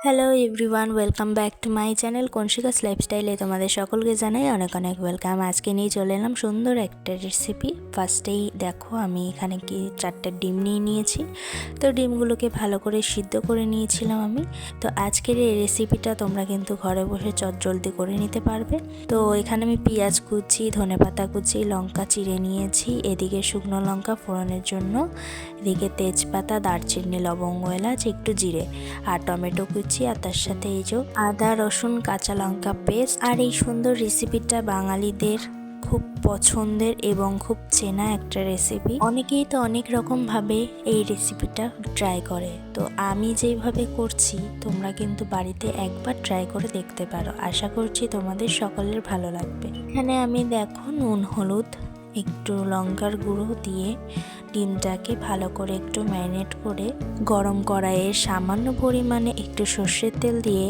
Hello everyone, welcome back to my channel conscious লাইফস্টাইলে তোমাদের সকলকে জানাই অনেক অনেক ওয়েলকাম। আজকে নিয়ে চলে এলাম সুন্দর একটা রেসিপি। ফার্স্টেই দেখো আমি এখানে কি 4টা ডিম নিয়ে নিয়েছি। তো ডিমগুলোকে ভালো করে সিদ্ধ করে নিয়েছিলাম আমি। তো আজকের এই রেসিপিটা তোমরা কিন্তু ঘরে বসে চটজলদি করে নিতে পারবে। তো এখানে আমি পেঁয়াজ কুচি, ধনেপাতা কুচি, লঙ্কা চিড়ে নিয়েছি, এদিকে শুকনো লঙ্কা ফোড়নের জন্য, এদিকে তেজপাতা, দারচিনি, লবঙ্গ, এলাচ, একটু জিরে আর টমেটো কুচি, আর তার সাথে এই যে আদা, রসুন, কাঁচা লঙ্কা পেস্ট। আর এই সুন্দর রেসিপিটা বাঙালিদের খুব পছন্দের এবং খুব চেনা একটা রেসিপি। অনেকেই তো অনেক রকম ভাবে এই রেসিপিটা ট্রাই করে, তো আমি যেইভাবে করছি তোমরা কিন্তু বাড়িতে একবার ট্রাই করে দেখতে পারো। আশা করছি তোমাদের সকলের ভালো লাগবে। এখানে আমি দেখো নুন, হলুদ, একটু লঙ্কার গুঁড়ো দিয়ে ডিমটাকে ভালো করে একটু ম্যারিনেট করে গরম কড়াইয়ে সামান্য পরিমাণে একটু সর্ষের তেল দিয়ে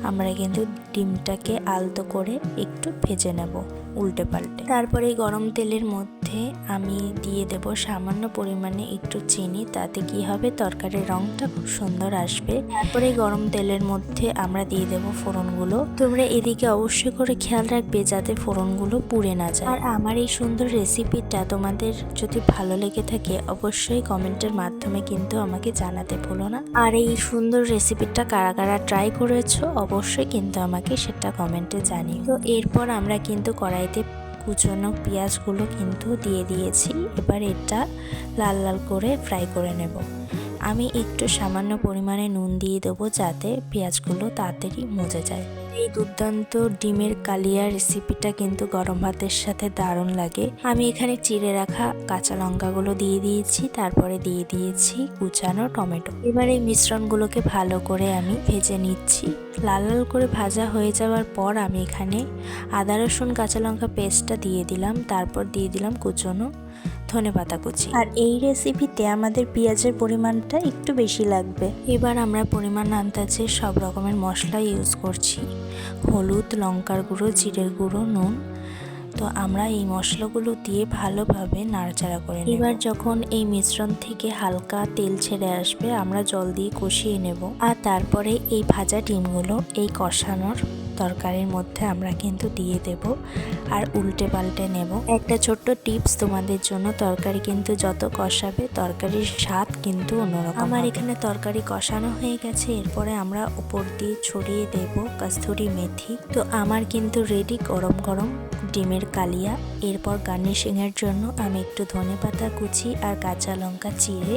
আমরা কিন্তু ডিমটাকে আলতো করে একটু ভেজে নেব উল্টে পাল্টে। তারপরে গরম তেলের মধ্যে আমি দিয়ে দেব সামান্য পরিমাণে একটু চিনি, তাতে কি হবে তরকারির রঙটা খুব সুন্দর আসবে। তারপরে গরম তেলের মধ্যে আমরা দিয়ে দেব ফোড়নগুলো। তোমরা এদিকে অবশ্যই করে খেয়াল রাখবে যাতে ফোড়নগুলো পুড়ে না যায়। আর আমার এই সুন্দর রেসিপিটা তোমাদের যদি ভালো লেগে থাকে অবশ্যই কমেন্টের মাধ্যমে কিন্তু আমাকে জানাতে ভুলো না। আর এই সুন্দর রেসিপিটা কারা কারা ট্রাই করেছো অবশ্যই কিন্তু আমাকে সেটা কমেন্টে জানিও। তো এরপর আমরা কিন্তু কড়াইতে কুচনো পেঁয়াজগুলো কিন্তু দিয়ে দিয়েছি। এবার এটা লাল লাল করে ফ্রাই করে নেব। আমি একটু সামান্য পরিমাণে নুন দিয়ে দেবো যাতে পেঁয়াজগুলো তাড়াতাড়ি মজে যায়। এই দুর্দান্ত ডিমের কালিয়া রেসিপিটা কিন্তু গরম ভাতের সাথে দারুণ লাগে। আমি এখানে চিড়ে রাখা কাঁচা লঙ্কাগুলো দিয়ে দিয়েছি, তারপরে দিয়ে দিয়েছি কুচানো টমেটো। এবার এই মিশ্রণগুলোকে ভালো করে আমি ভেজে নিচ্ছি। লাল লাল করে ভাজা হয়ে যাওয়ার পর আমি এখানে আদা, রসুন, কাঁচা লঙ্কা পেস্টটা দিয়ে দিলাম, তারপর দিয়ে দিলাম কুচনো ধনেপাতা কুচি। আর এই রেসিপিতে আমাদের পেঁয়াজের পরিমাণটা একটু বেশি লাগবে। এবার আমরা পরিমাণ আন্দাজে সব রকমের মশলা ইউজ করছি, হলুদ, লঙ্কার গুঁড়ো, জিরের গুঁড়ো, নুন। তো আমরা এই মশলাগুলো দিয়ে ভালোভাবে নাড়াচাড়া করে নেব। এবার যখন এই মিশ্রণ থেকে হালকা তেল ছেড়ে আসবে আমরা জল দিয়ে কষিয়ে নেব। আর তারপরে এই ভাজা ডিমগুলো এই কষানোর তরকারির মধ্যে আমরা কিন্তু দিয়ে দেব আর উল্টে পাল্টে নেব। একটা ছোট্ট টিপস তোমাদের জন্য, তরকারি কিন্তু যত কষাবে তরকারির স্বাদ কিন্তু অন্যরকম। আমার এখানে তরকারি কষানো হয়ে গেছে, এরপরে আমরা উপর দিয়ে ছড়িয়ে দেব কস্তুরি মেথি। তো আমার কিন্তু রেডি গরম গরম ডিমের কালিয়া। এরপর গার্নিশিংয়ের জন্য আমি একটু ধনেপাতা কুচি আর কাঁচা লঙ্কা চিড়ে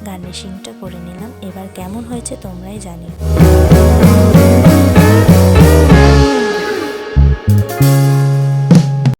গার্নিশিংটা করে নিলাম। এবার কেমন হয়েছে তোমরাই জানিও।